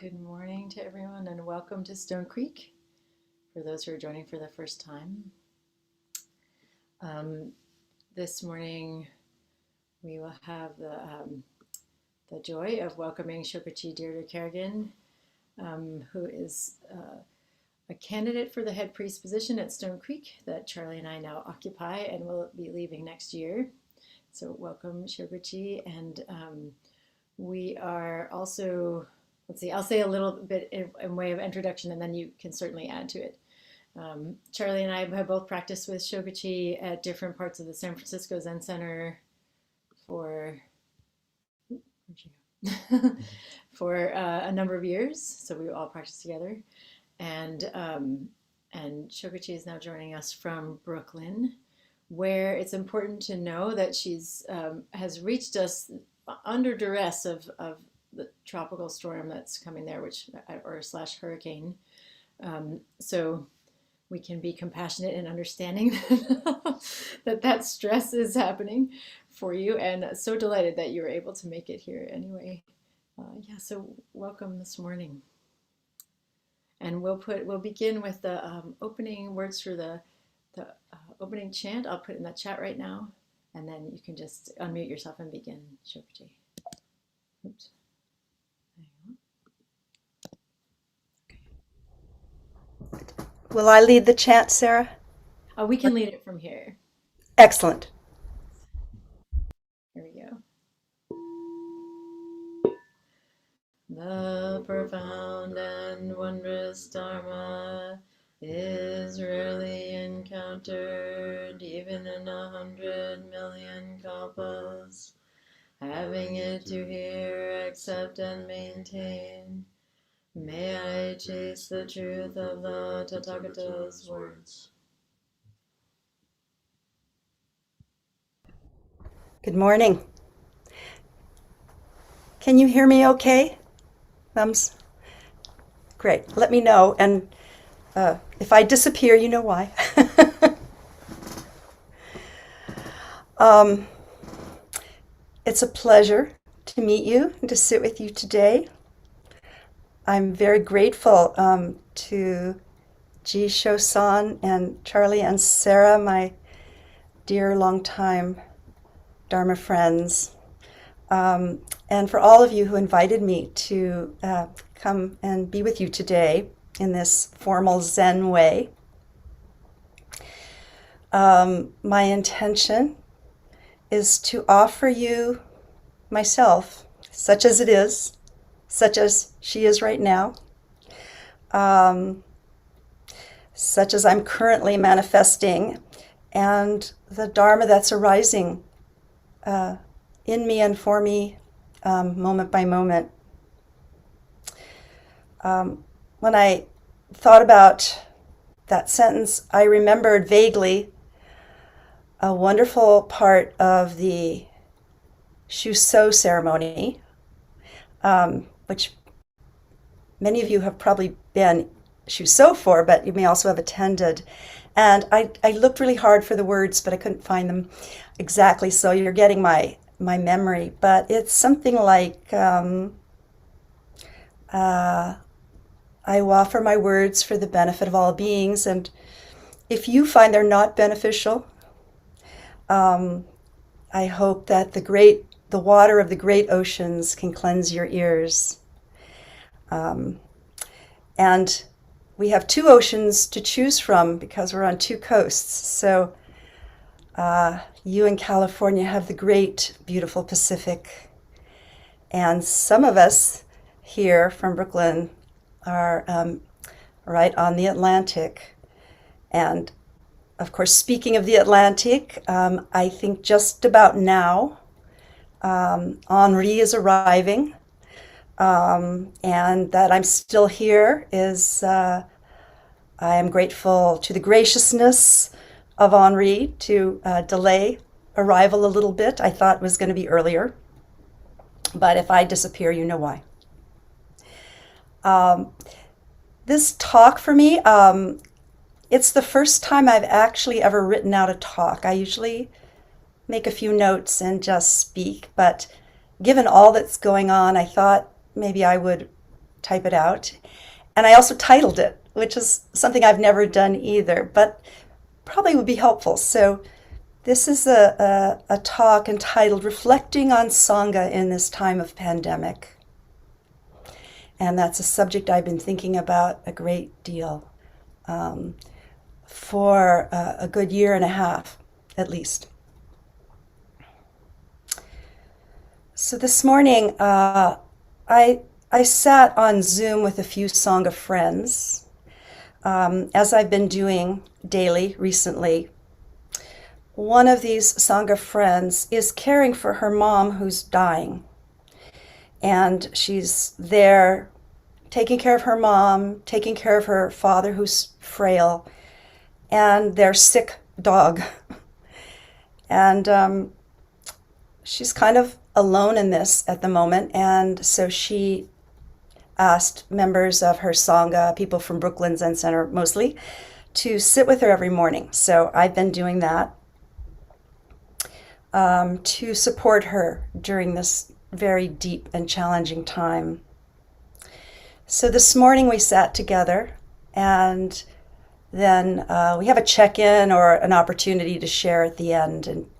Good morning to everyone and welcome to Stone Creek for those who are joining for the first time. This morning we will have the joy of welcoming Shokuchi Deirdre Kerrigan, who is a candidate for the head priest position at Stone Creek that Charlie and I now occupy and will be leaving next year. So welcome, Shokuchi. And we are also, let's see, I'll say a little bit in way of introduction and then you can certainly add to it. Charlie and I have both practiced with Shokuchi at different parts of the San Francisco Zen Center for for a number of years. So we all practiced together. And Shokuchi is now joining us from Brooklyn, where it's important to know that she's has reached us under duress of the tropical storm that's coming there, or slash hurricane. So we can be compassionate and understanding that stress is happening for you, and so delighted that you were able to make it here anyway. So welcome this morning. And we'll begin with the opening words for the opening chant. I'll put it in the chat right now, and then you can just unmute yourself and begin, Shokuchi. Oops. Will I lead the chant, Sarah? We can lead it from here. Excellent. Here we go. The profound and wondrous Dharma is rarely encountered, even in 100 million kalpas. Having it to hear, accept, and maintain, may I chase the truth of the Tathagata's words. Good morning. Can you hear me okay? Thumbs? Great. Let me know. And if I disappear, you know why. It's a pleasure to meet you and to sit with you today. I'm very grateful to Jisho-san and Charlie and Sarah, my dear longtime Dharma friends, and for all of you who invited me to come and be with you today in this formal Zen way. My intention is to offer you myself, such as it is, such as she is right now, such as I'm currently manifesting, and the Dharma that's arising in me and for me moment by moment. When I thought about that sentence, I remembered vaguely a wonderful part of the Shuso ceremony, which many of you have probably been Shuso for, but you may also have attended. And I looked really hard for the words, but I couldn't find them exactly, so you're getting my memory. But it's something like, I offer my words for the benefit of all beings, and if you find they're not beneficial, I hope that the water of the great oceans can cleanse your ears. And we have two oceans to choose from because we're on two coasts. So you in California have the great, beautiful Pacific. And some of us here from Brooklyn are right on the Atlantic. And of course, speaking of the Atlantic, I think just about now, Henri is arriving. And that I'm still here is, I am grateful to the graciousness of Henri to delay arrival a little bit. I thought it was going to be earlier, but if I disappear, you know why. This talk for me, it's the first time I've actually ever written out a talk. I usually make a few notes and just speak, but given all that's going on, I thought maybe I would type it out. And I also titled it, which is something I've never done either, but probably would be helpful. So this is a talk entitled Reflecting on Sangha in this Time of Pandemic. And that's a subject I've been thinking about a great deal for a good year and a half, at least. So this morning, I sat on Zoom with a few Sangha friends, as I've been doing daily recently. One of these Sangha friends is caring for her mom who's dying. And she's there taking care of her mom, taking care of her father who's frail, and their sick dog. And she's kind of alone in this at the moment, and so she asked members of her Sangha, people from Brooklyn Zen Center mostly, to sit with her every morning. So I've been doing that to support her during this very deep and challenging time. So this morning we sat together, and then we have a check-in or an opportunity to share at the end. And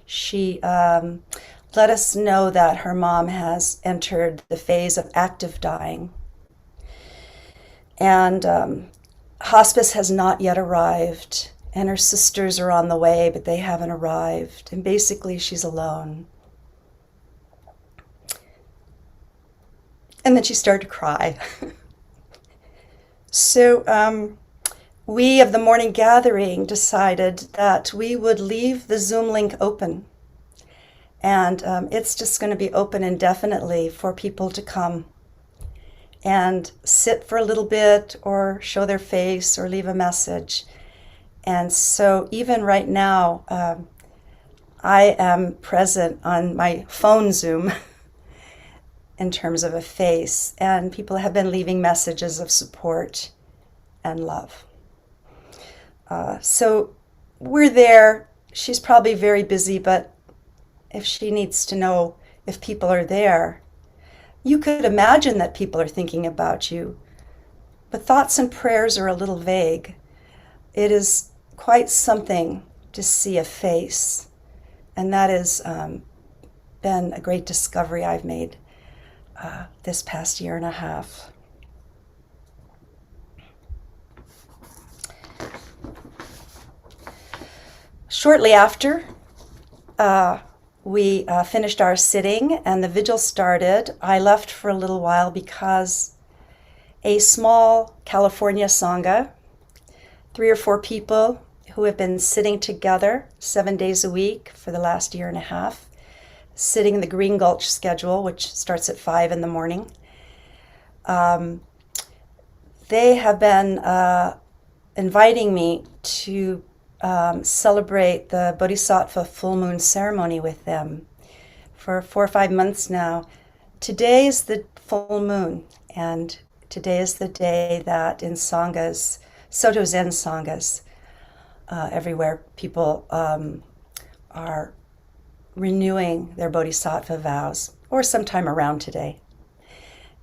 she let us know that her mom has entered the phase of active dying. And hospice has not yet arrived, and her sisters are on the way, but they haven't arrived. And basically she's alone. And then she started to cry. So we of the morning gathering decided that we would leave the Zoom link open. And it's just going to be open indefinitely for people to come and sit for a little bit or show their face or leave a message. And so even right now, I am present on my phone Zoom in terms of a face, and people have been leaving messages of support and love. So we're there. She's probably very busy, but if she needs to know if people are there, you could imagine that people are thinking about you, but thoughts and prayers are a little vague. It is quite something to see a face, and that has been a great discovery I've made this past year and a half. Shortly after we finished our sitting and the vigil started, I left for a little while because a small California Sangha, 3 or 4 people who have been sitting together 7 days a week for the last year and a half, sitting in the Green Gulch schedule, which starts at 5 in the morning. They have been inviting me to celebrate the Bodhisattva full moon ceremony with them for 4 or 5 months now. Today is the full moon, and today is the day that in Sanghas, Soto Zen Sanghas, everywhere people are renewing their Bodhisattva vows, or sometime around today.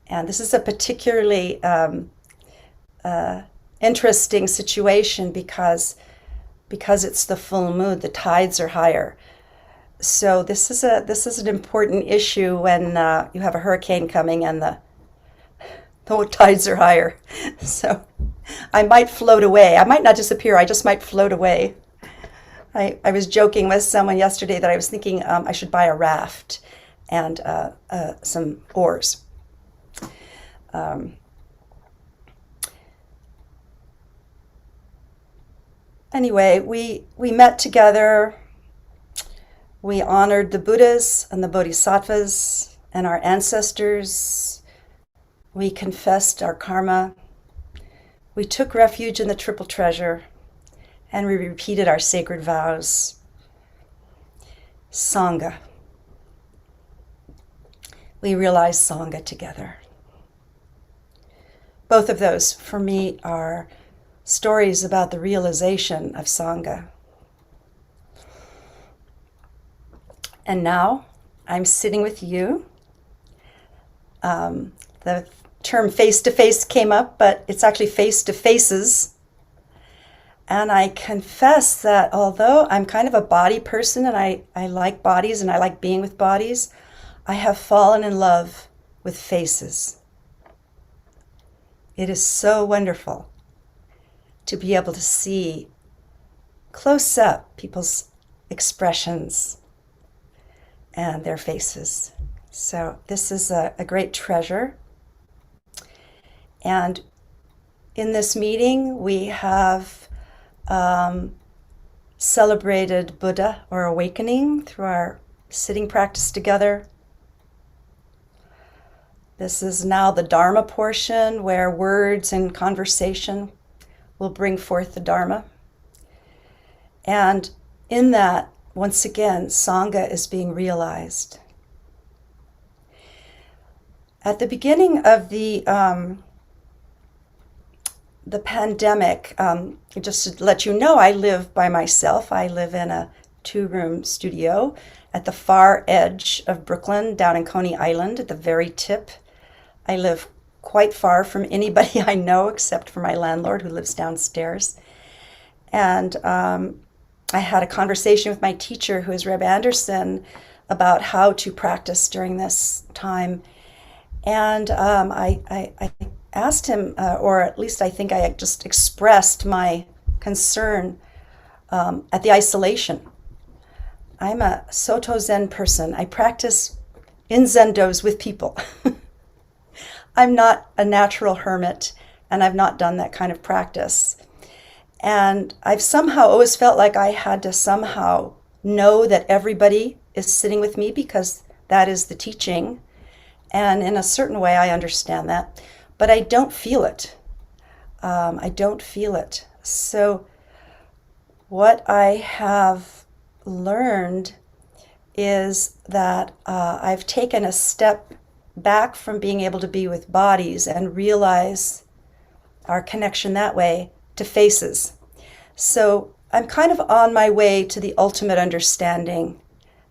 And this is a particularly interesting situation because it's the full moon, the tides are higher. So this is an important issue when you have a hurricane coming and the tides are higher. So I might float away. I might not disappear. I just might float away. I was joking with someone yesterday that I was thinking I should buy a raft and some oars. Anyway, we met together. We honored the Buddhas and the Bodhisattvas and our ancestors. We confessed our karma. We took refuge in the Triple Treasure, and we repeated our sacred vows. Sangha. We realized Sangha together. Both of those, for me, are stories about the realization of Sangha. And now I'm sitting with you. The term face-to-face came up, but it's actually face-to-faces. And I confess that although I'm kind of a body person and I like bodies and I like being with bodies, I have fallen in love with faces. It is so wonderful to be able to see close up people's expressions and their faces. So this is a great treasure. And in this meeting, we have celebrated Buddha or awakening through our sitting practice together. This is now the Dharma portion where words and conversation will bring forth the Dharma. And in that, once again, Sangha is being realized. At the beginning of the pandemic, just to let you know, I live by myself. I live in a 2-room studio at the far edge of Brooklyn, down in Coney Island, at the very tip. I live quite far from anybody I know except for my landlord who lives downstairs. And I had a conversation with my teacher, who is Reb Anderson, about how to practice during this time. And I asked him, or at least I think I just expressed my concern at the isolation. I'm a Soto Zen person. I practice in Zendos with people. I'm not a natural hermit, and I've not done that kind of practice. And I've somehow always felt like I had to somehow know that everybody is sitting with me because that is the teaching. And in a certain way, I understand that. But I don't feel it. I don't feel it. So what I have learned is that I've taken a step back from being able to be with bodies and realize our connection that way to faces. So I'm kind of on my way to the ultimate understanding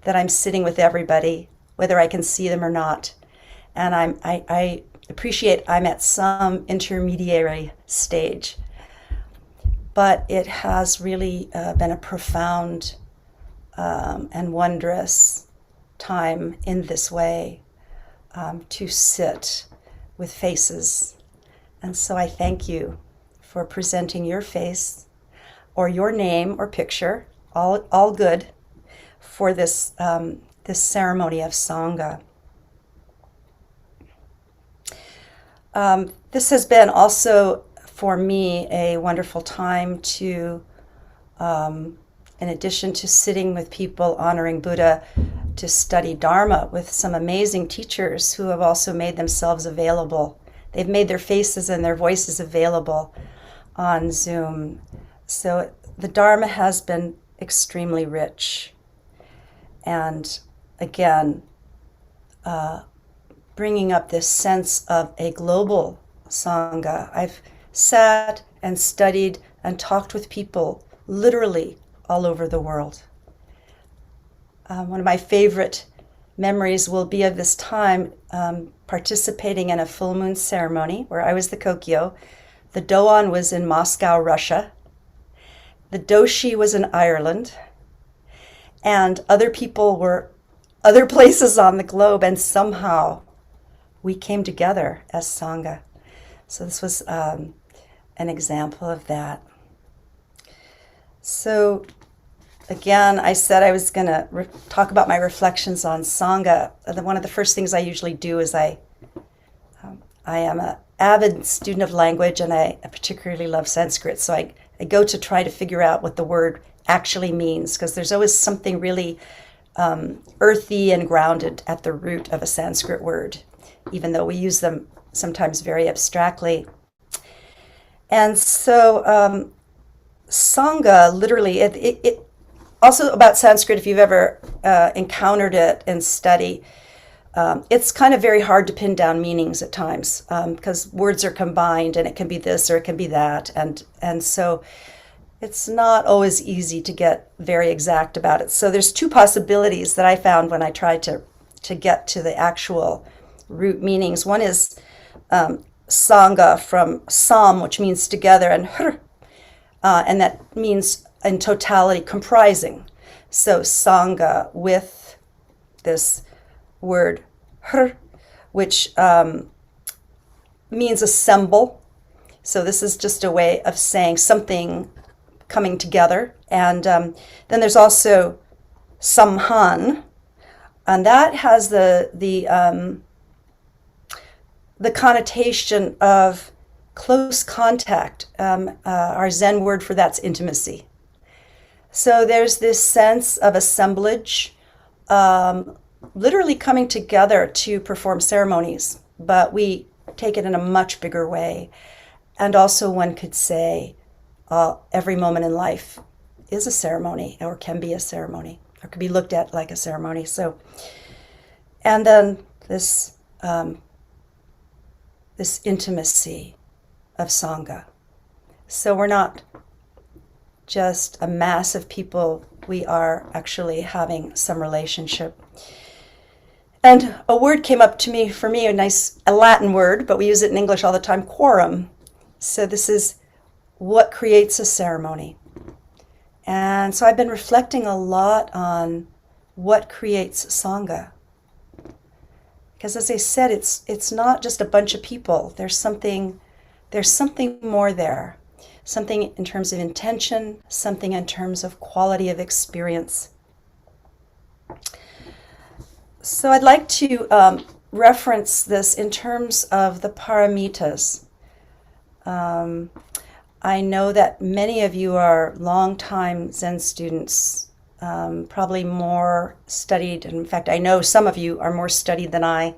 that I'm sitting with everybody, whether I can see them or not. And I appreciate I'm at some intermediary stage. But it has really been a profound and wondrous time in this way to sit with faces. And so I thank you for presenting your face or your name or picture, all good, for this ceremony of Sangha. This has been also for me a wonderful time to, in addition to sitting with people honoring Buddha, to study Dharma with some amazing teachers who have also made themselves available. They've made their faces and their voices available on Zoom. So the Dharma has been extremely rich. And again, bringing up this sense of a global Sangha. I've sat and studied and talked with people literally all over the world. One of my favorite memories will be of this time participating in a full moon ceremony where I was the Kokyo. The Doan was in Moscow, Russia. The Doshi was in Ireland. And other people were other places on the globe, and somehow we came together as Sangha. So this was an example of that. So again, I said I was going to talk about my reflections on Sangha. One of the first things I usually do is I am an avid student of language, and I particularly love Sanskrit. So I go to try to figure out what the word actually means, because there's always something really earthy and grounded at the root of a Sanskrit word, even though we use them sometimes very abstractly. And so Sangha, literally, it also about Sanskrit, if you've ever encountered it in study, it's kind of very hard to pin down meanings at times because words are combined, and it can be this or it can be that. And so it's not always easy to get very exact about it. So there's two possibilities that I found when I tried to get to the actual root meanings. One is Sangha from sam, which means together, and and that means in totality, comprising. So Sangha with this word which means assemble. So this is just a way of saying something coming together. And then there's also samhan, and that has the connotation of close contact. Our Zen word for that's intimacy. So there's this sense of assemblage, literally coming together to perform ceremonies, but we take it in a much bigger way. And also one could say every moment in life is a ceremony, or can be a ceremony, or could be looked at like a ceremony. So, and then this this intimacy of Sangha. So we're not just a mass of people, we are actually having some relationship. And a word came up to me, for me, a Latin word, but we use it in English all the time, quorum. So this is what creates a ceremony. And so I've been reflecting a lot on what creates Sangha. Because as I said, it's not just a bunch of people. There's something more there. Something in terms of intention, something in terms of quality of experience. So I'd like to reference this in terms of the Paramitas. I know that many of you are longtime Zen students, probably more studied. In fact, I know some of you are more studied than I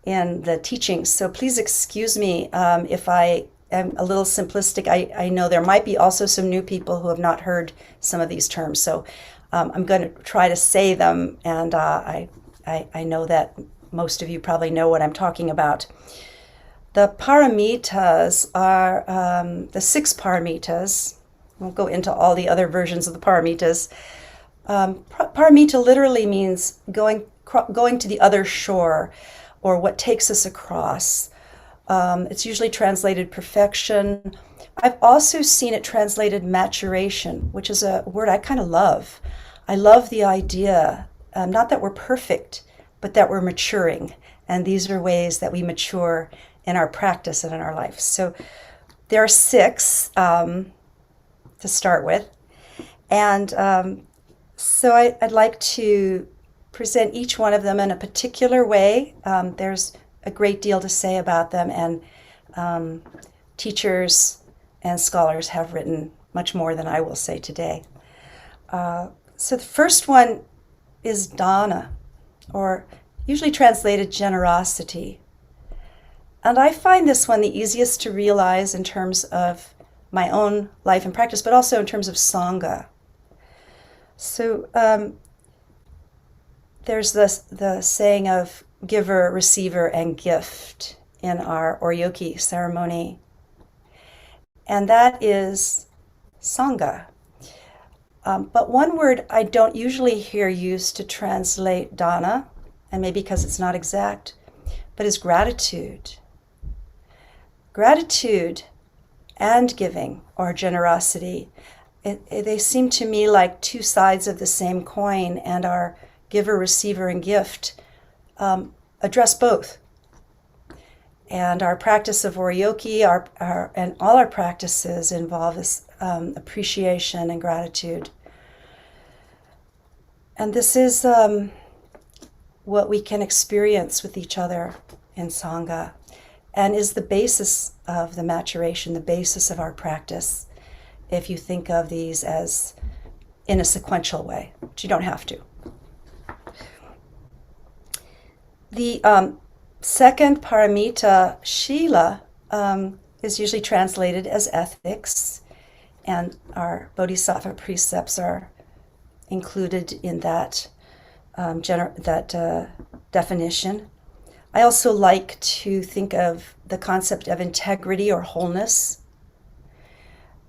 in the teachings. So please excuse me if I am a little simplistic. I know there might be also some new people who have not heard some of these terms. So I'm going to try to say them, and I know that most of you probably know what I'm talking about. The Paramitas are the 6 Paramitas. We'll go into all the other versions of the Paramitas. Paramita literally means going to the other shore, or what takes us across. It's usually translated perfection. I've also seen it translated maturation, which is a word I kind of love. I love the idea, not that we're perfect, but that we're maturing. And these are ways that we mature in our practice and in our life. So there are 6 to start with. And so I'd like to present each one of them in a particular way. There's a great deal to say about them, and teachers and scholars have written much more than I will say today. So the first one is dana, or usually translated generosity. And I find this one the easiest to realize in terms of my own life and practice, but also in terms of Sangha. So there's the saying of giver, receiver, and gift in our Oryoki ceremony. And that is Sangha. But one word I don't usually hear used to translate dana, and maybe because it's not exact, but is gratitude. Gratitude and giving, or generosity, they seem to me like 2 sides of the same coin, and our giver, receiver, and gift address both. And our practice of Oryoki and all our practices involve this appreciation and gratitude. And this is what we can experience with each other in Sangha, and is the basis of the maturation, the basis of our practice, if you think of these as in a sequential way, but you don't have to. The second paramita, shila, is usually translated as ethics, and our Bodhisattva precepts are included in that definition. I also like to think of the concept of integrity or wholeness.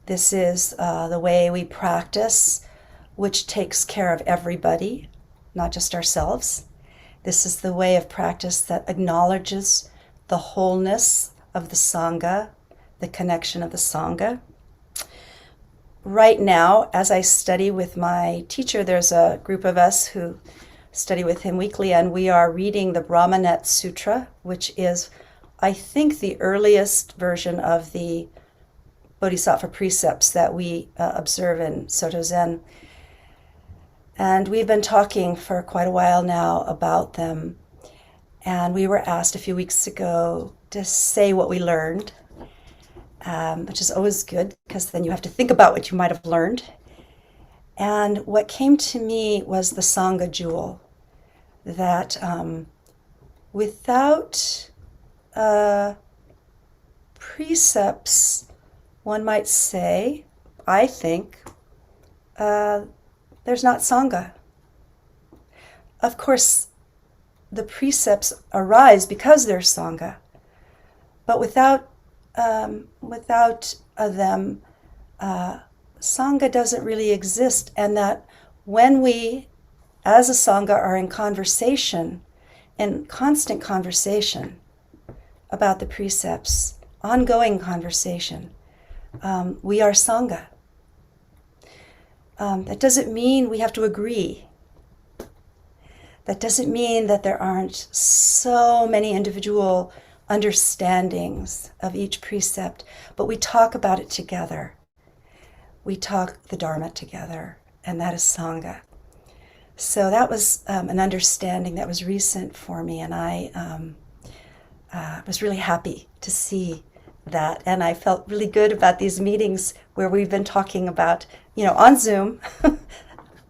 This is the way we practice, which takes care of everybody, not just ourselves. This is the way of practice that acknowledges the wholeness of the Sangha, the connection of the Sangha. Right now, as I study with my teacher, there's a group of us who study with him weekly, and we are reading the Brahmanet Sutra, which is, I think, the earliest version of the Bodhisattva precepts that we observe in Soto Zen. And we've been talking for quite a while now about them. And we were asked a few weeks ago to say what we learned, which is always good because then you have to think about what you might have learned. And what came to me was the Sangha jewel, that without precepts, one might say, I think, there's not Sangha. Of course, the precepts arise because there's Sangha, but without them, Sangha doesn't really exist, and that when we, as a Sangha, are in conversation, in constant conversation about the precepts, ongoing conversation, we are Sangha. That doesn't mean we have to agree. That doesn't mean that there aren't so many individual understandings of each precept, but we talk about it together. We talk the Dharma together, and that is Sangha. So that was an understanding that was recent for me, and I was really happy to see that. And I felt really good about these meetings where we've been talking about, on Zoom,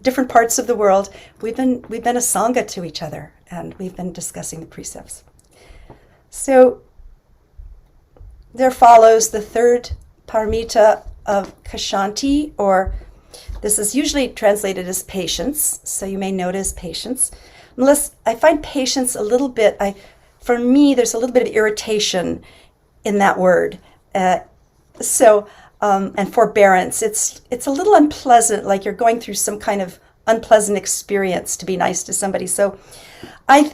different parts of the world. We've been a Sangha to each other, and we've been discussing the precepts. So there follows the third paramita of Kshanti, or this is usually translated as patience, so you may notice patience. Unless I find patience a little bit, for me, there's a little bit of irritation in that word. And forbearance, it's a little unpleasant, like you're going through some kind of unpleasant experience to be nice to somebody. So I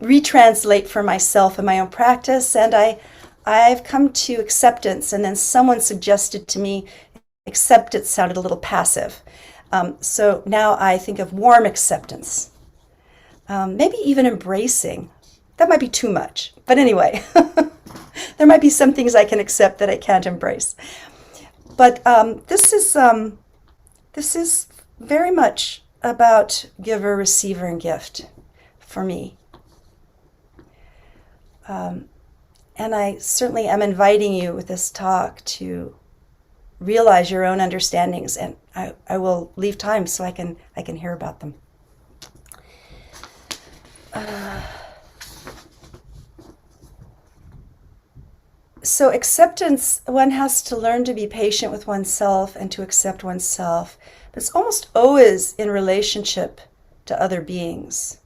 retranslate for myself in my own practice, and I've come to acceptance, and then someone suggested to me acceptance sounded a little passive. So now I think of warm acceptance. Maybe even embracing. That might be too much. But anyway, there might be some things I can accept that I can't embrace. But this is very much about giver, receiver, and gift for me. And I certainly am inviting you with this talk to realize your own understandings, and I will leave time so I can hear about them. So acceptance, one has to learn to be patient with oneself and to accept oneself. But it's almost always in relationship to other beings.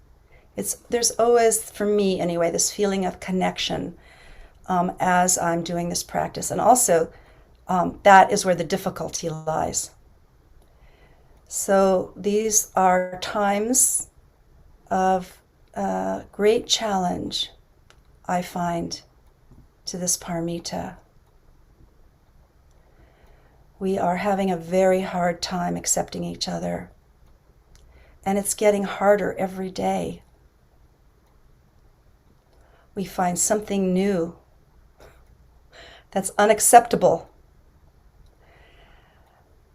There's always, for me anyway, this feeling of connection as I'm doing this practice. And also, that is where the difficulty lies. So these are times of great challenge, I find, to this paramita. We are having a very hard time accepting each other, and it's getting harder every day. We find something new that's unacceptable.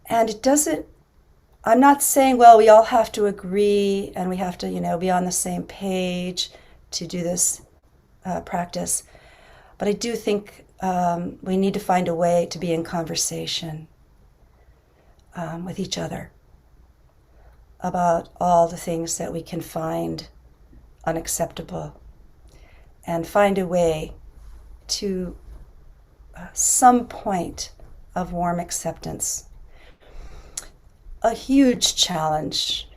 And it doesn't, I'm not saying, well, we all have to agree and we have to, be on the same page to do this practice. But I do think we need to find a way to be in conversation with each other about all the things that we can find unacceptable, and find a way to some point of warm acceptance. A huge challenge,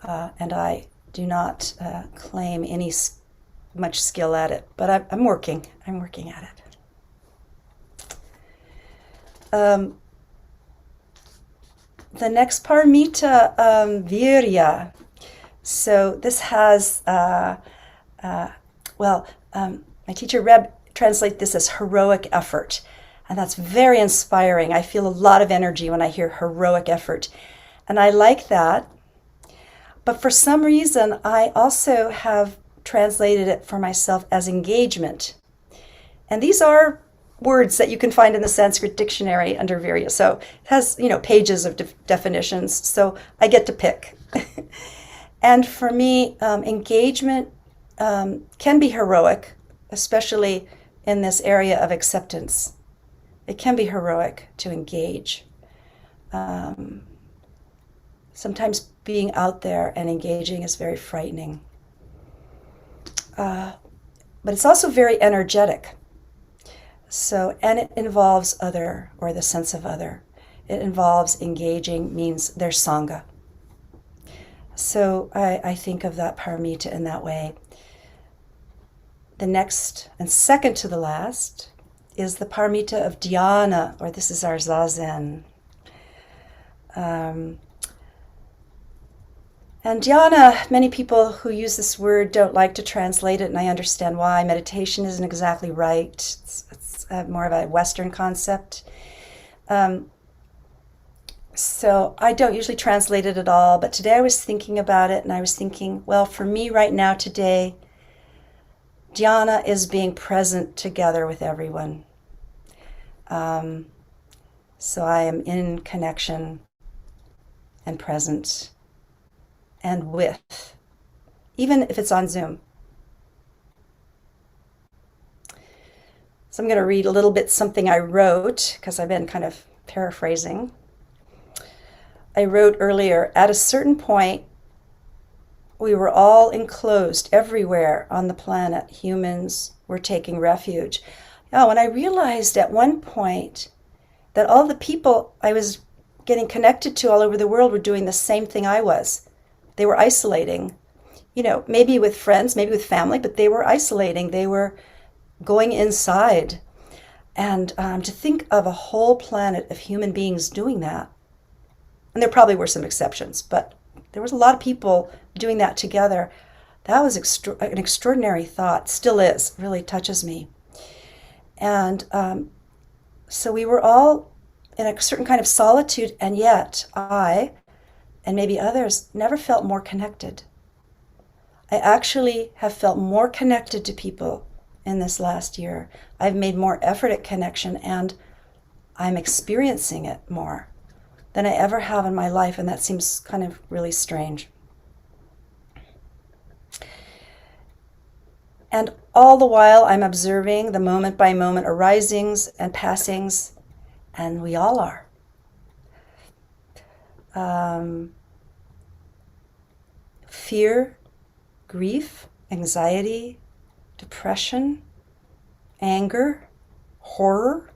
and I do not claim any much skill at it, but I'm working at it. The next paramita, virya. So this has, My teacher Reb translates this as heroic effort. And that's very inspiring. I feel a lot of energy when I hear heroic effort. And I like that. But for some reason, I also have translated it for myself as engagement. And these are words that you can find in the Sanskrit dictionary under various. So it has, pages of definitions. So I get to pick. And for me, engagement can be heroic, especially in this area of acceptance. It can be heroic to engage. Sometimes being out there and engaging is very frightening. But it's also very energetic. So, and it involves other, or the sense of other. It involves engaging, means there's Sangha. So I think of that paramita in that way. The next and second to the last is the paramita of dhyana, or this is our zazen. And dhyana, many people who use this word don't like to translate it, and I understand why. Meditation isn't exactly right. It's more of a Western concept. So I don't usually translate it at all, but today I was thinking about it, and I was thinking, well, for me right now today, dhyana is being present together with everyone. So I am in connection and present and with, even if it's on Zoom. So I'm going to read a little bit something I wrote, because I've been kind of paraphrasing. I wrote earlier, at a certain point, we were all enclosed everywhere on the planet. Humans were taking refuge. Oh, and I realized at one point that all the people I was getting connected to all over the world were doing the same thing I was. They were isolating, maybe with friends, maybe with family, but they were isolating. They were going inside. And to think of a whole planet of human beings doing that, and there probably were some exceptions, but there was a lot of people doing that together. That was an extraordinary thought, still is, really touches me. And so we were all in a certain kind of solitude, and yet I, and maybe others, never felt more connected. I actually have felt more connected to people in this last year. I've made more effort at connection, and I'm experiencing it more than I ever have in my life, and that seems kind of really strange. And all the while, I'm observing the moment-by-moment arisings and passings, and we all are. Fear, grief, anxiety, depression, anger, horror,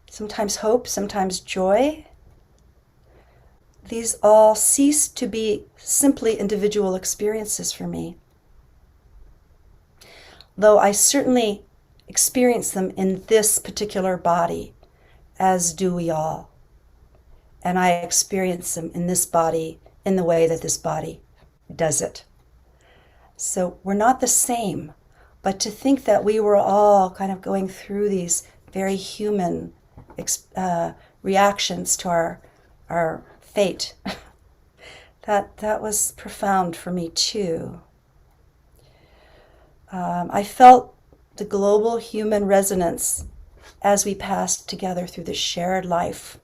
sometimes hope, sometimes joy. These all cease to be simply individual experiences for me, though I certainly experience them in this particular body, as do we all. And I experience them in this body in the way that this body does it. So we're not the same, but to think that we were all kind of going through these very human reactions to our fate, that was profound for me too. I felt the global human resonance as we passed together through this shared life.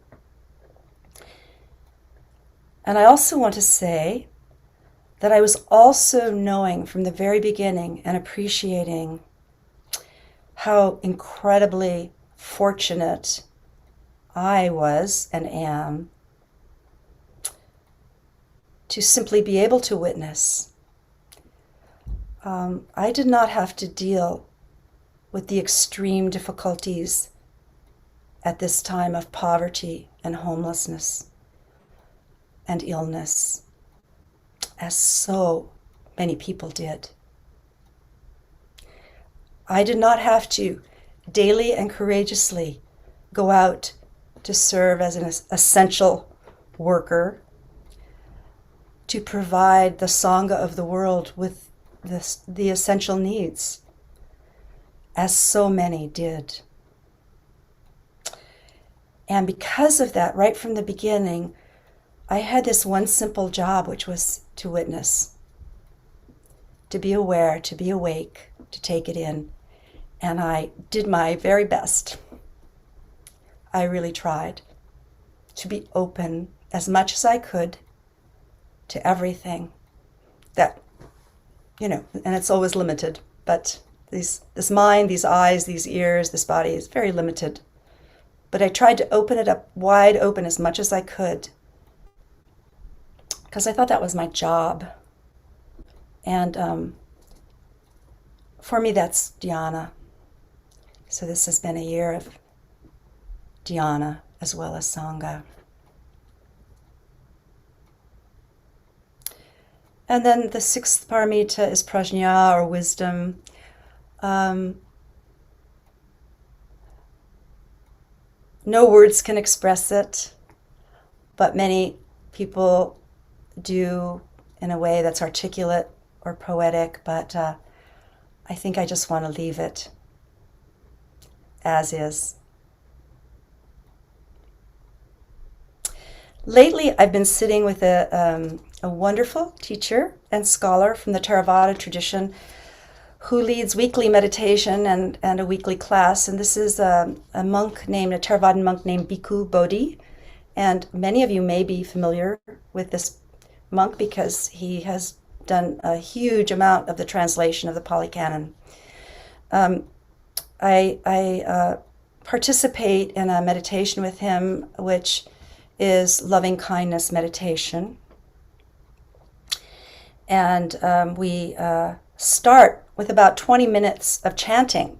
And I also want to say that I was also knowing from the very beginning and appreciating how incredibly fortunate I was and am to simply be able to witness. I did not have to deal with the extreme difficulties at this time of poverty and homelessness and illness, as so many people did. I did not have to daily and courageously go out to serve as an essential worker, to provide the Sangha of the world with the essential needs as so many did. And because of that, right from the beginning, I had this one simple job, which was to witness, to be aware, to be awake, to take it in. And I did my very best. I really tried to be open as much as I could to everything that, and it's always limited, but this mind, these eyes, these ears, this body is very limited. But I tried to open it up wide open as much as I could, because I thought that was my job. And for me, that's dhyana. So this has been a year of dhyana as well as Sangha. And then the sixth paramita is prajna, or wisdom. No words can express it, but many people do in a way that's articulate or poetic, but I think I just want to leave it as is. Lately, I've been sitting with a wonderful teacher and scholar from the Theravada tradition who leads weekly meditation and a weekly class. And this is a Theravadan monk named Bhikkhu Bodhi. And many of you may be familiar with this monk because he has done a huge amount of the translation of the Pali Canon. I participate in a meditation with him, which is loving kindness meditation. And we start with about 20 minutes of chanting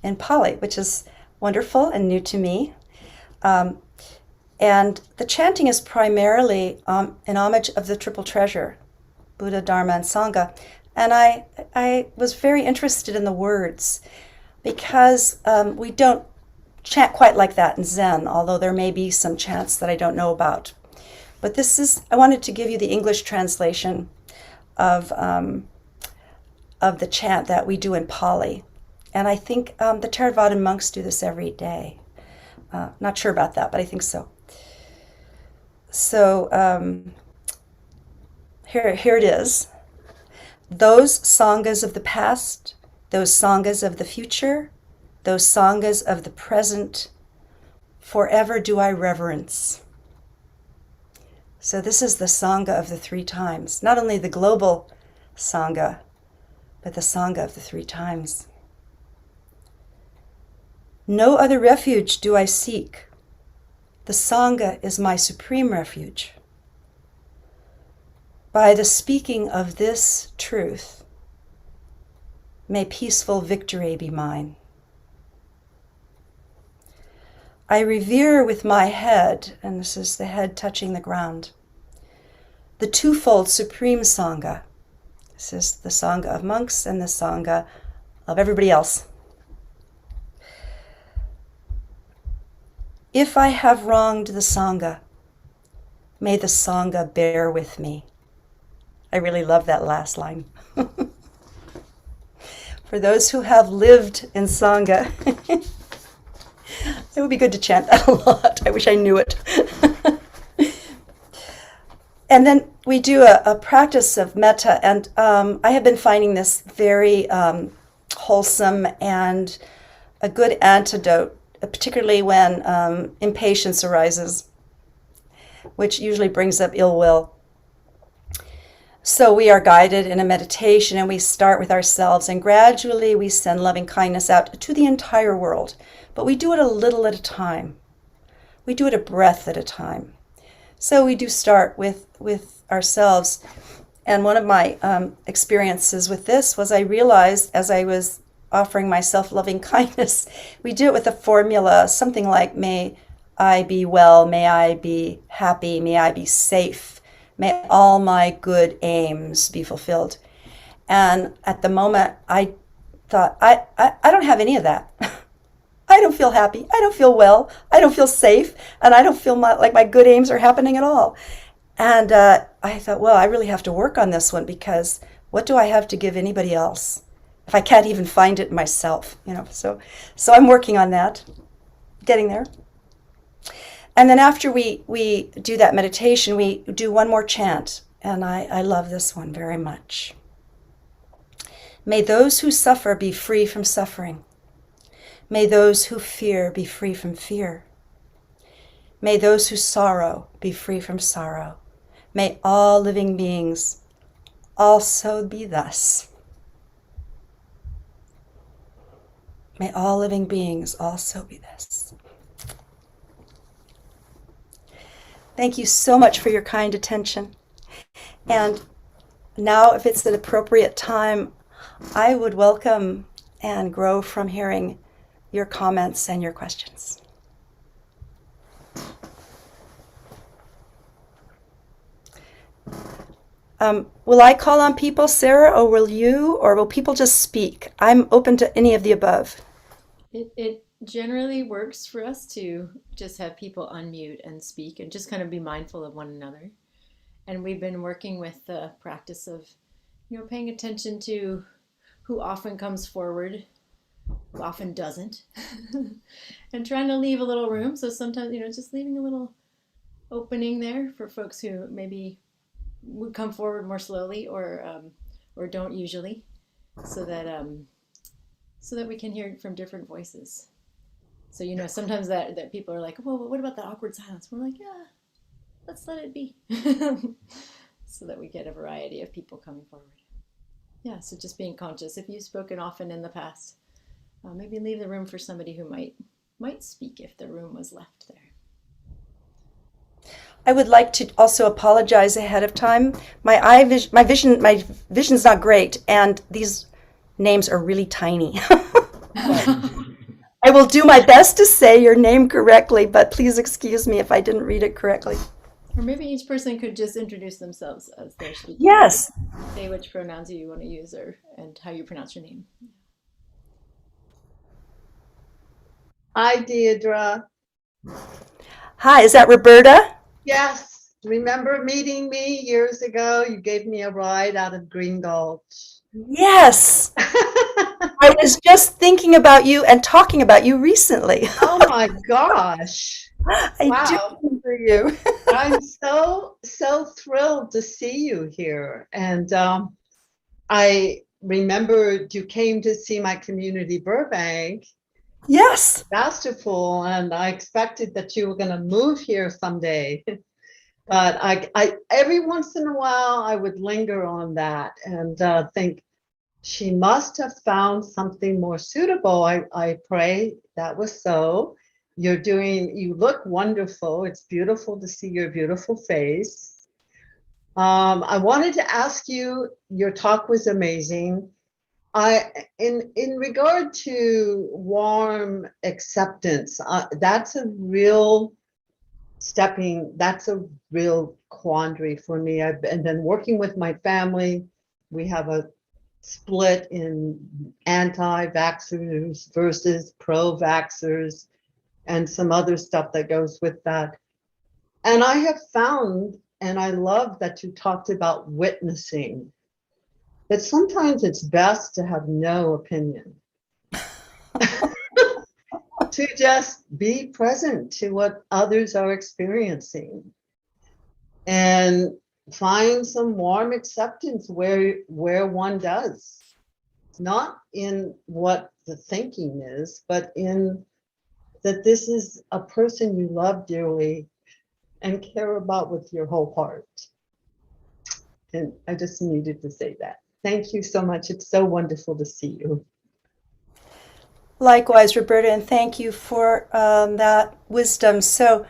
in Pali, which is wonderful and new to me. And the chanting is primarily in homage of the Triple Treasure, Buddha, Dharma, and Sangha. And I was very interested in the words because we don't chant quite like that in Zen, although there may be some chants that I don't know about. But I wanted to give you the English translation of the chant that we do in Pali. And I think the Theravadan monks do this every day. Not sure about that, but I think so. So here it is. Those Sanghas of the past, those Sanghas of the future, those Sanghas of the present, forever do I reverence. So this is the Sangha of the three times, not only the global Sangha, but the Sangha of the three times. No other refuge do I seek. The Sangha is my supreme refuge. By the speaking of this truth, may peaceful victory be mine. I revere with my head, and this is the head touching the ground, the twofold supreme Sangha. This is the Sangha of monks and the Sangha of everybody else. If I have wronged the Sangha, may the Sangha bear with me. I really love that last line. For those who have lived in Sangha, it would be good to chant that a lot. I wish I knew it. And then we do a practice of metta, and I have been finding this very wholesome and a good antidote, particularly when impatience arises, which usually brings up ill will. So we are guided in a meditation, and we start with ourselves, and gradually we send loving kindness out to the entire world. But we do it a little at a time. We do it a breath at a time. So we do start with ourselves. And one of my experiences with this was I realized as I was offering myself loving kindness, we do it with a formula, something like, may I be well, may I be happy, may I be safe, may all my good aims be fulfilled. And at the moment, I thought, I don't have any of that. I don't feel happy. I don't feel well. I don't feel safe. And I don't feel like my good aims are happening at all. And I thought, well, I really have to work on this one, because what do I have to give anybody else? if I can't even find it myself, So I'm working on that, getting there. And then after we do that meditation, we do one more chant. And I love this one very much. May those who suffer be free from suffering. May those who fear be free from fear. May those who sorrow be free from sorrow. May all living beings also be thus. May all living beings also be thus. Thank you so much for your kind attention. And now, if it's an appropriate time, I would welcome and grow from hearing your comments and your questions. Will I call on people, Sarah, or will you, or will people just speak? I'm open to any of the above. It generally works for us to just have people unmute and speak and just kind of be mindful of one another. And we've been working with the practice of, paying attention to who often comes forward, who often doesn't, and trying to leave a little room. So sometimes, just leaving a little opening there for folks who maybe would come forward more slowly or don't usually, so that we can hear from different voices. So sometimes that people are like, well, what about that awkward silence? We're like, yeah, let's let it be, so that we get a variety of people coming forward. Yeah, so just being conscious. If you've spoken often in the past, maybe leave the room for somebody who might speak if the room was left there. I would like to also apologize ahead of time. My vision's not great, and these names are really tiny. I will do my best to say your name correctly, but please excuse me if I didn't read it correctly. Or maybe each person could just introduce themselves as they're speaking. Yes. Say which pronouns you want to use and how you pronounce your name. Hi, Deidre. Hi, is that Roberta? Yes. Remember meeting me years ago? You gave me a ride out of Green Gulch. Yes. I was just thinking about you and talking about you recently. Oh my gosh. I do remember you. I'm so thrilled to see you here. And I remembered you came to see my community Burbank. Yes. Masterful, and I expected that you were going to move here someday. But I every once in a while I would linger on that and think she must have found something more suitable. I pray that was so. You look wonderful. It's beautiful to see your beautiful face. I wanted to ask you, your talk was amazing. In regard to warm acceptance, that's a real quandary for me. I've been working with my family. We have a split in anti-vaxxers versus pro-vaxxers and some other stuff that goes with that. And I have found, and I love that you talked about witnessing, that sometimes it's best to have no opinion. To just be present to what others are experiencing and find some warm acceptance where one does, not in what the thinking is, but in that this is a person you love dearly and care about with your whole heart. And I just needed to say that. Thank you so much. It's so wonderful to see you. Likewise, Roberta, and thank you for that wisdom. So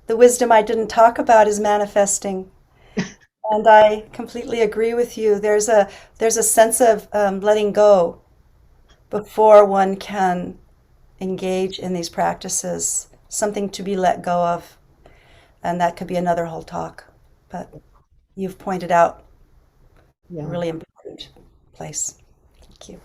the wisdom I didn't talk about is manifesting. And I completely agree with you. There's a sense of letting go before one can engage in these practices, something to be let go of. And that could be another whole talk. But you've pointed out a really important place. Thank you.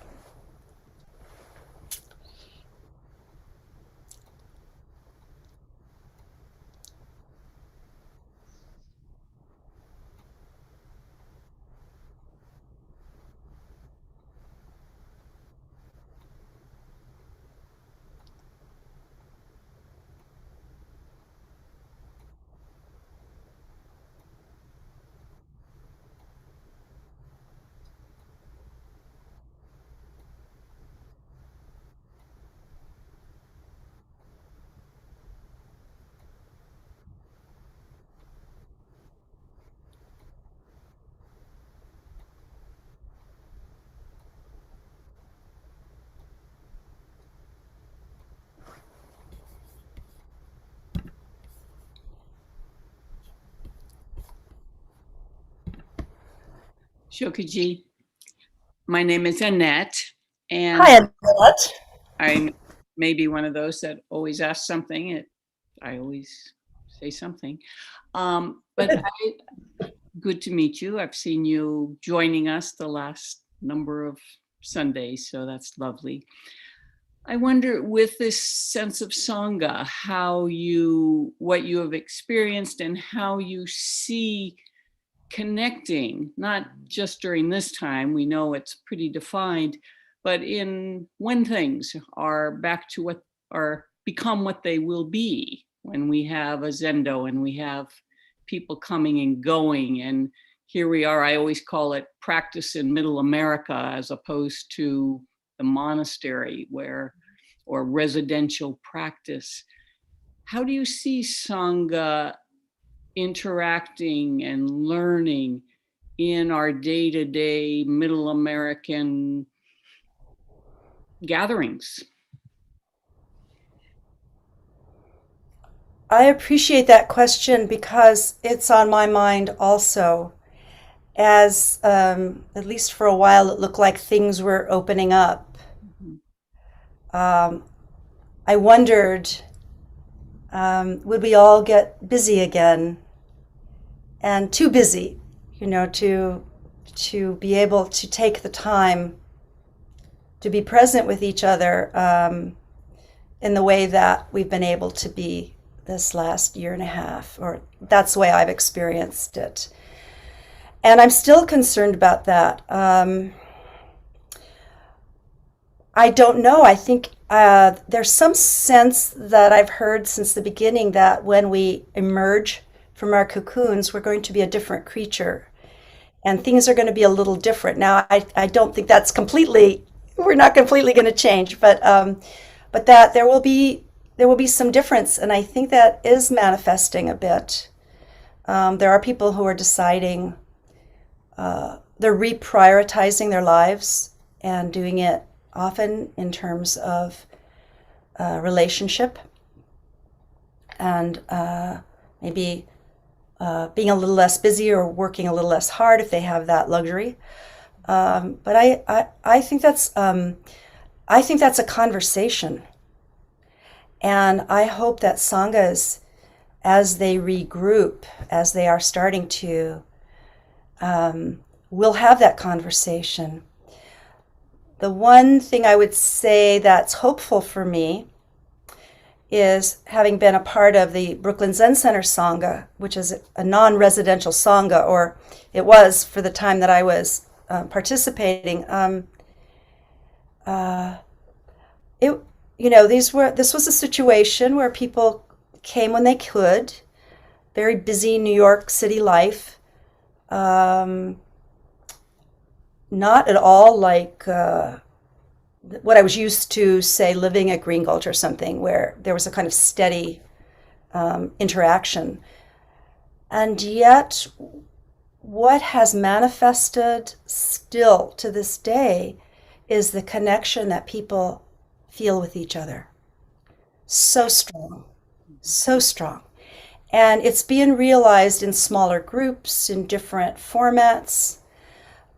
Shokuchi. My name is Annette, and Hi, Annette. I may be one of those that always ask something. I always say something. Good to meet you. I've seen you joining us the last number of Sundays, so that's lovely. I wonder, with this sense of Sangha, what you have experienced and how you see connecting, not just during this time, we know it's pretty defined, but in when things are back to what are become what they will be, when we have a Zendo and we have people coming and going, and here we are, I always call it practice in middle America as opposed to the monastery or residential practice. How do you see Sangha interacting and learning in our day-to-day middle American gatherings? I appreciate that question because it's on my mind also. As at least for a while, it looked like things were opening up. I wondered, would we all get busy again? And too busy, to be able to take the time to be present with each other in the way that we've been able to be this last year and a half, or that's the way I've experienced it. And I'm still concerned about that. I don't know. I think there's some sense that I've heard since the beginning that when we emerge from our cocoons, we're going to be a different creature. And things are going to be a little different. Now, I don't think we're not completely going to change, but that there will be some difference. And I think that is manifesting a bit. There are people who are deciding, they're reprioritizing their lives and doing it often in terms of relationship and maybe being a little less busy or working a little less hard if they have that luxury. But I think that's a conversation, and I hope that Sanghas, as they regroup, as they are starting to, will have that conversation. The one thing I would say that's hopeful for me is having been a part of the Brooklyn Zen Center Sangha, which is a non-residential Sangha, or it was for the time that I was participating. This was a situation where people came when they could, very busy New York City life, not at all like what I was used to, say, living at Green Gulch or something, where there was a kind of steady interaction. And yet, what has manifested still to this day is the connection that people feel with each other. So strong, so strong. And it's being realized in smaller groups, in different formats.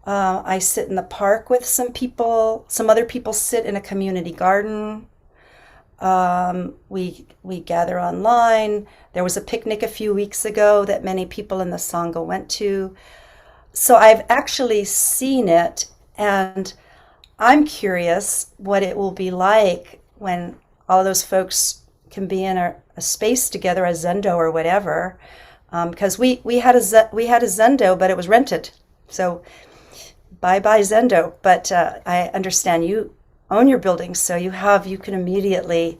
I sit in the park with some people. Some other people sit in a community garden. We gather online. There was a picnic a few weeks ago that many people in the Sangha went to. So I've actually seen it, and I'm curious what it will be like when all of those folks can be in a space together, a Zendo or whatever, because we had a Zendo, but it was rented. So bye Zendo. But I understand you own your building, so you can immediately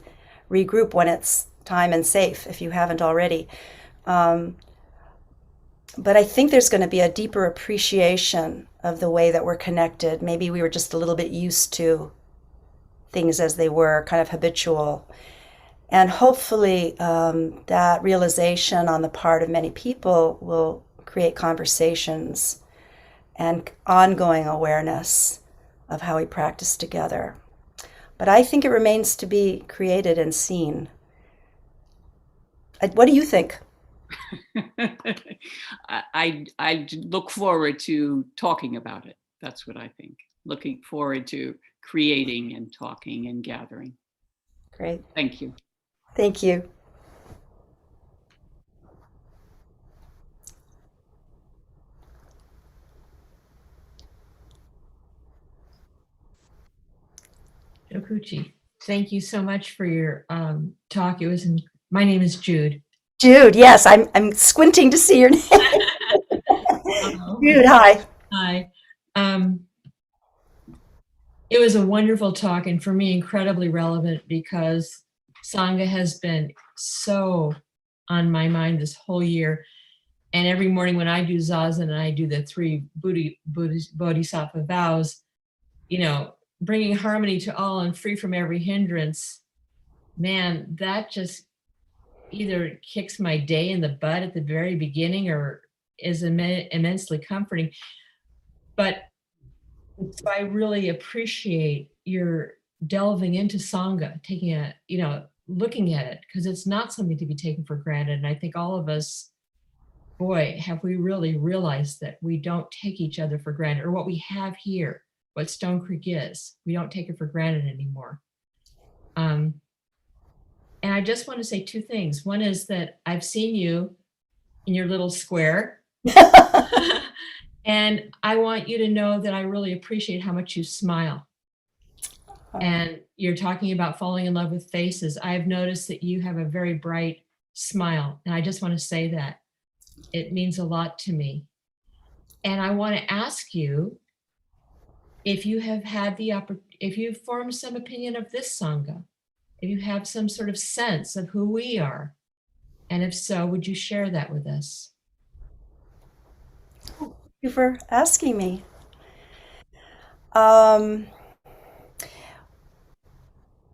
regroup when it's time and safe if you haven't already. But I think there's going to be a deeper appreciation of the way that we're connected. Maybe we were just a little bit used to things as they were, kind of habitual. And hopefully that realization on the part of many people will create conversations and ongoing awareness of how we practice together. But I think it remains to be created and seen. What do you think? I look forward to talking about it. That's what I think. Looking forward to creating and talking and gathering. Great. Thank you. Thank you. Shokuchi, thank you so much for your talk. My name is Jude. Jude, yes, I'm squinting to see your name. Jude, hi. Hi. It was a wonderful talk, and for me, incredibly relevant, because Sangha has been so on my mind this whole year. And every morning when I do Zazen and I do the 3 Bodhisattva vows, bringing harmony to all and free from every hindrance, man, that just either kicks my day in the butt at the very beginning or is immensely comforting. But so I really appreciate your delving into Sangha, looking at it, because it's not something to be taken for granted. And I think all of us, boy, have we really realized that we don't take each other for granted, or what we have here, what Stone Creek is. We don't take it for granted anymore. And I just want to say 2 things. One is that I've seen you in your little square. And I want you to know that I really appreciate how much you smile. And you're talking about falling in love with faces. I've noticed that you have a very bright smile. And I just want to say that. It means a lot to me. And I want to ask you if you have had if you've formed some opinion of this Sangha, if you have some sort of sense of who we are. And if so, would you share that with us? Thank you for asking me.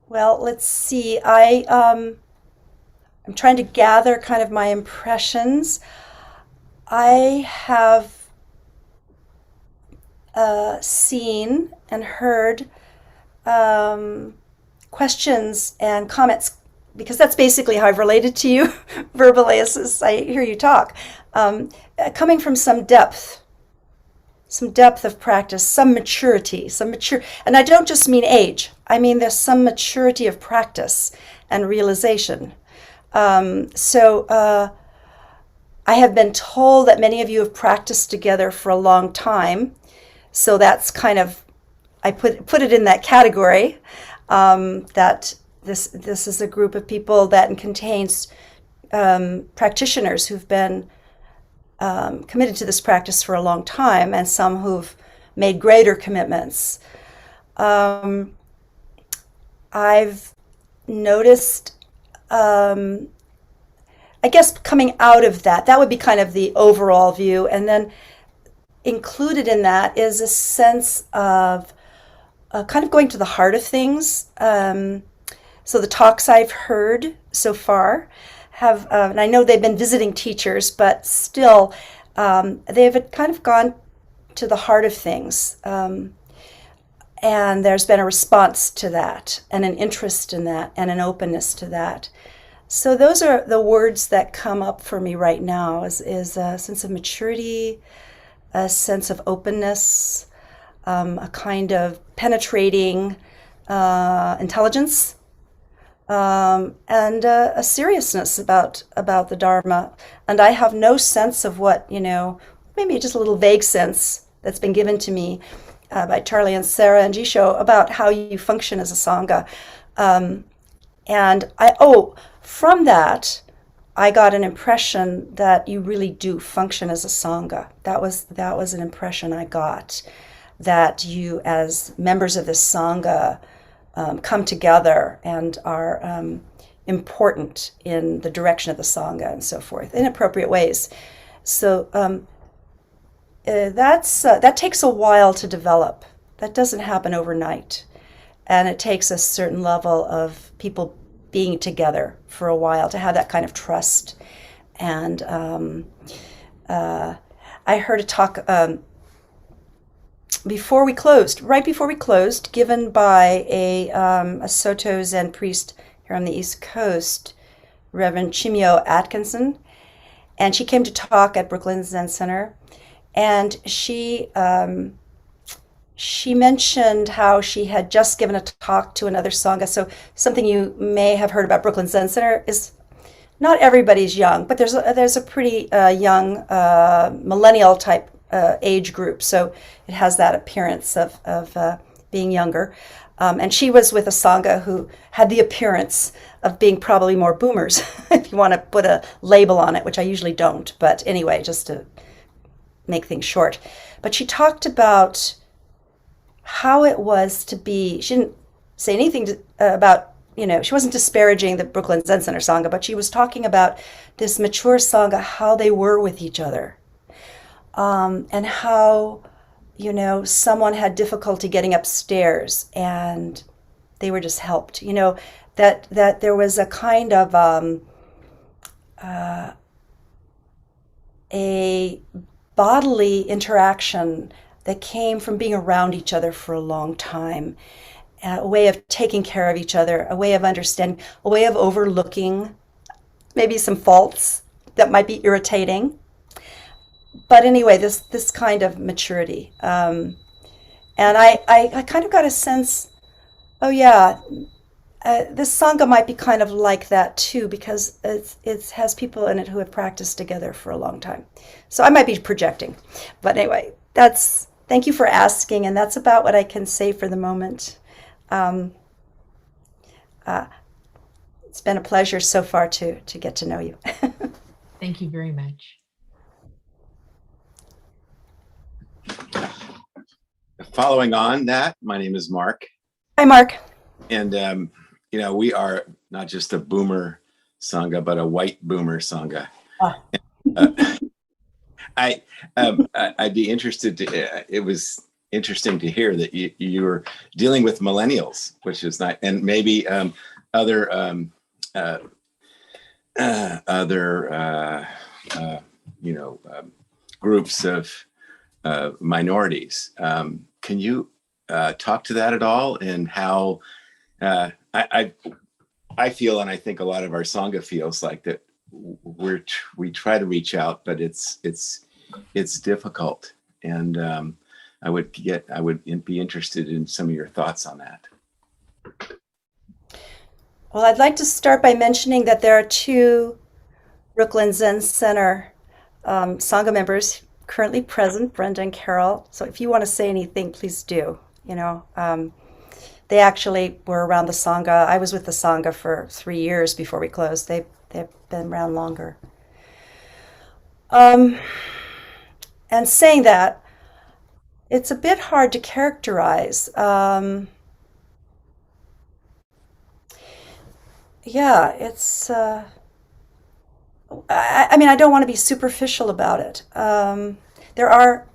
Well, let's see. I'm trying to gather kind of my impressions. I have seen and heard questions and comments, because that's basically how I've related to you verbally as I hear you talk, coming from some depth of practice, some maturity, and I don't just mean age. I mean there's some maturity of practice and realization. So I have been told that many of you have practiced together for a long time. So that's kind of, I put it in that category, that this is a group of people that contains practitioners who've been committed to this practice for a long time, and some who've made greater commitments. I've noticed, I guess coming out of that would be kind of the overall view, and then included in that is a sense of kind of going to the heart of things. So the talks I've heard so far have, and I know they've been visiting teachers, but still they've kind of gone to the heart of things. And there's been a response to that, and an interest in that, and an openness to that. So those are the words that come up for me right now, is a sense of maturity, a sense of openness, a kind of penetrating intelligence, and a seriousness about the Dharma. And I have no sense of what, maybe just a little vague sense that's been given to me by Charlie and Sarah and Jisho about how you function as a Sangha. And from that, I got an impression that you really do function as a Sangha. That was an impression I got, that you as members of this Sangha come together and are important in the direction of the Sangha and so forth, in appropriate ways. So that takes a while to develop. That doesn't happen overnight. And it takes a certain level of people being together for a while to have that kind of trust. And I heard a talk right before we closed, given by a Soto Zen priest here on the East Coast, Reverend Chimio Atkinson. and she came to talk at Brooklyn Zen Center, and she mentioned how she had just given a talk to another Sangha. So something you may have heard about Brooklyn Zen Center is not everybody's young, but there's a pretty young millennial type age group. So it has that appearance of being younger. And she was with a Sangha who had the appearance of being probably more boomers, if you want to put a label on it, which I usually don't. But anyway, just to make things short. But she talked about how it was to be, she didn't say anything about, she wasn't disparaging the Brooklyn Zen Center Sangha, but she was talking about this mature Sangha, how they were with each other, and how, someone had difficulty getting upstairs and they were just helped, that there was a kind of a bodily interaction that came from being around each other for a long time, a way of taking care of each other, a way of understanding, a way of overlooking maybe some faults that might be irritating. But anyway, this kind of maturity. And I kind of got a sense, oh yeah, this Sangha might be kind of like that too, because it has people in it who have practiced together for a long time. So I might be projecting. But anyway, thank you for asking, and that's about what I can say for the moment. It's been a pleasure so far to get to know you. Thank you very much. Following on that, my name is Mark. Hi, Mark. And, we are not just a boomer Sangha, but a white boomer Sangha. Ah. I'd be interested it was interesting to hear that you were dealing with millennials, which is not, and maybe other groups of minorities. Can you talk to that at all, and how I feel, and I think a lot of our Sangha feels like that we try to reach out, but it's difficult, and I would be interested in some of your thoughts on that. Well, I'd like to start by mentioning that there are two Brooklyn Zen Center Sangha members currently present, Brenda and Carol. So if you want to say anything, please do. They actually were around the Sangha. I was with the Sangha for 3 years before we closed. They've been around longer. And saying that, it's a bit hard to characterize. It's. I don't want to be superficial about it. There are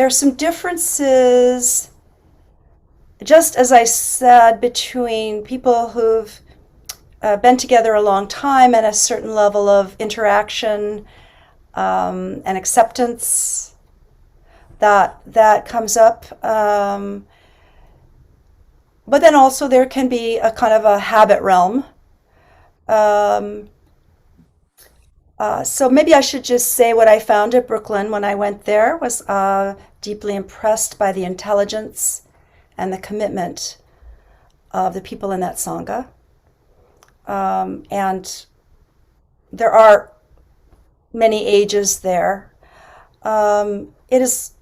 some differences, just as I said, between people who've been together a long time and a certain level of interaction and acceptance that comes up. But then also there can be a kind of a habit realm. So maybe I should just say what I found at Brooklyn when I went there was deeply impressed by the intelligence and the commitment of the people in that Sangha. And there are many ages there. It is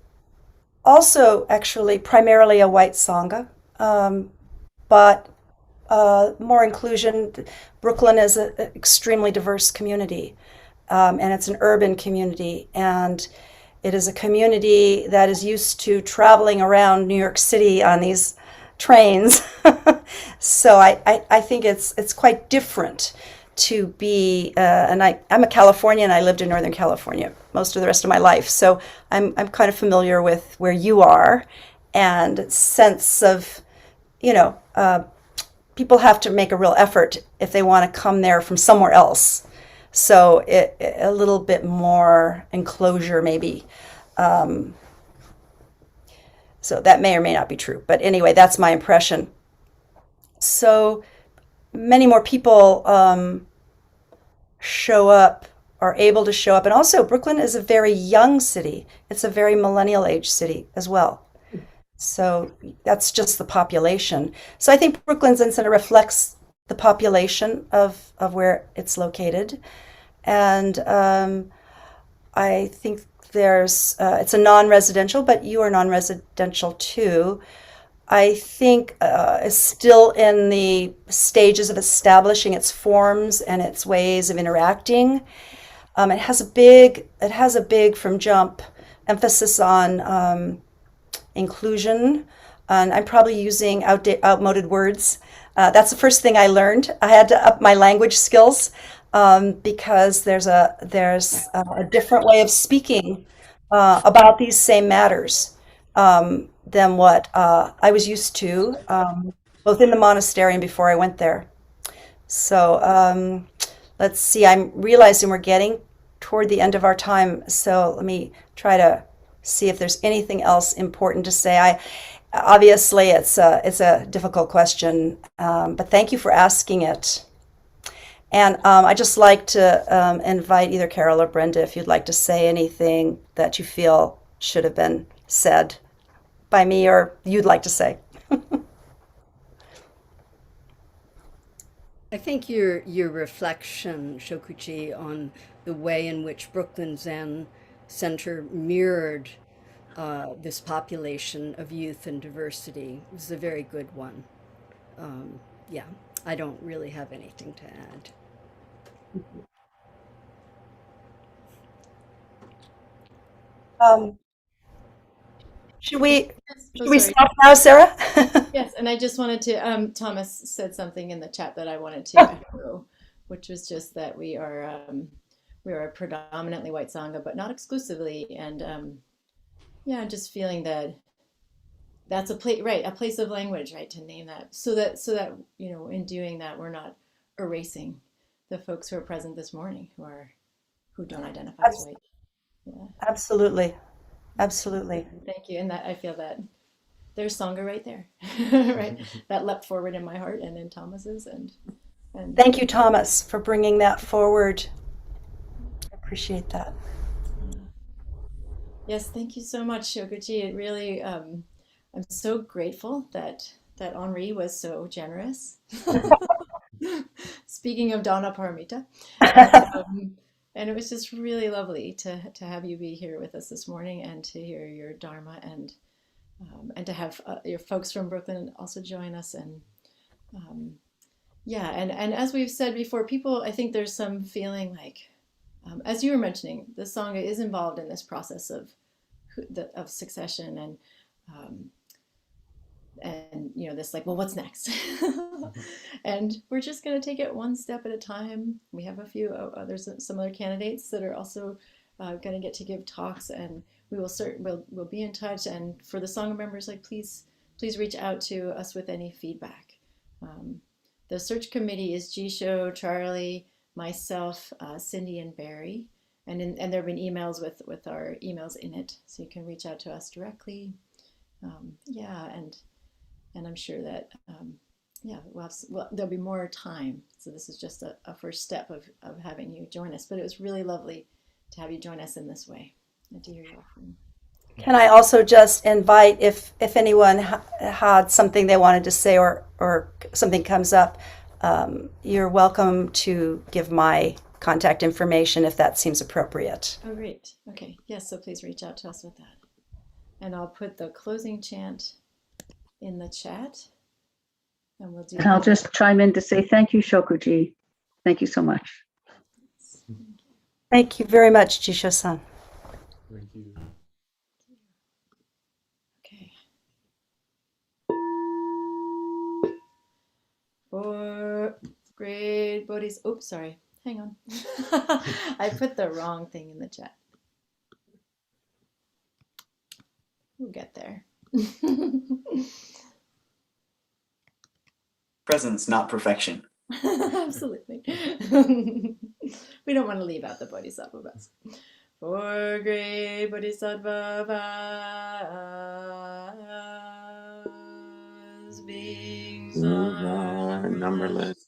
also actually primarily a white Sangha, but more inclusion. Brooklyn is an extremely diverse community, and it's an urban community, and it is a community that is used to traveling around New York City on these trains. So I think it's quite different to be, and I'm a Californian. I lived in Northern California most of the rest of my life, so I'm kind of familiar with where you are, and sense of, people have to make a real effort if they want to come there from somewhere else. So a little bit more enclosure maybe. So that may or may not be true. But anyway, that's my impression. So many more people show up, are able to show up. And also, Brooklyn is a very young city. It's a very millennial age city as well. So that's just the population. So I think Brooklyn Zen Center reflects the population of where it's located. And I think it's a non-residential, but you are non-residential too. I think is still in the stages of establishing its forms and its ways of interacting. It has a big from jump emphasis on inclusion, and I'm probably using outmoded words. That's the first thing I learned. I had to up my language skills because there's a different way of speaking about these same matters than what I was used to, both in the monastery and before I went there. So let's see. I'm realizing we're getting toward the end of our time. So let me try to see if there's anything else important to say. Obviously it's a difficult question, but thank you for asking it. And I'd just like to invite either Carol or Brenda if you'd like to say anything that you feel should have been said by me or you'd like to say. I think your reflection, Shokuchi, on the way in which Brooklyn Zen Center mirrored this population of youth and diversity was a very good one. Yeah, I don't really have anything to add. Um, should we Oh, should we sorry. stop now, Sarah? Yes, and I just wanted to, Thomas said something in the chat that I wanted to echo, which was just that we are a predominantly white Sangha, but not exclusively, and yeah, just feeling that that's a place, right, a place of language, right, to name that, so that in doing that, we're not erasing the folks who are present this morning who don't identify as white. Yeah, Absolutely. Absolutely. thank you, and that I feel that there's Sangha right there, right, that leapt forward in my heart and in Thomas's, and Thank you, Thomas, for bringing that forward. I appreciate that. yes, thank you so much, Shokuchi. It really, I'm so grateful that Henri was so generous. Speaking of Donna Paramita, and it was just really lovely to have you be here with us this morning and to hear your Dharma and to have your folks from Brooklyn also join us. And yeah, and as we've said before, people, I think there's some feeling like, as you were mentioning, the Sangha is involved in this process of succession and this like, well, what's next? And we're just going to take it one step at a time. We have a few there's some other candidates that are also going to get to give talks, and we'll be in touch. And for the Sangha members, like, please reach out to us with any feedback. The search committee is Jisho, Charlie, myself, Cindy, and Barry, and there have been emails with our emails in it, so you can reach out to us directly. Yeah, and I'm sure that yeah, there'll be more time. So this is just a first step of having you join us. But it was really lovely to have you join us in this way and to hear your offering. Can I also just invite, if anyone had something they wanted to say or something comes up, you're welcome to give my contact information if that seems appropriate. Oh, great. Okay. Yes, so please reach out to us with that. And I'll put the closing chant in the chat. And we'll do And I'll just chime in to say thank you, Shokuchi. Thank you so much. Thank you very much, Jisho-san. Thank you. Okay. For great Bodhis. Oops, sorry. Hang on. I put the wrong thing in the chat. We'll get there. Presence, not perfection. Absolutely. We don't want to leave out the Bodhisattvas. For great Bodhisattvas, beings are numberless.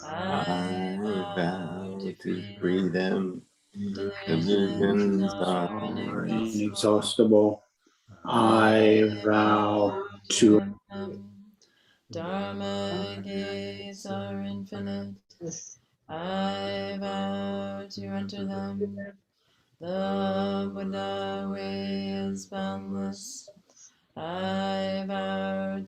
I I vow to free them. Delusions are Are inexhaustible. inexhaustible. I vow to them. Dharma gates are infinite. I vow to enter them. The Buddha way is boundless. I vow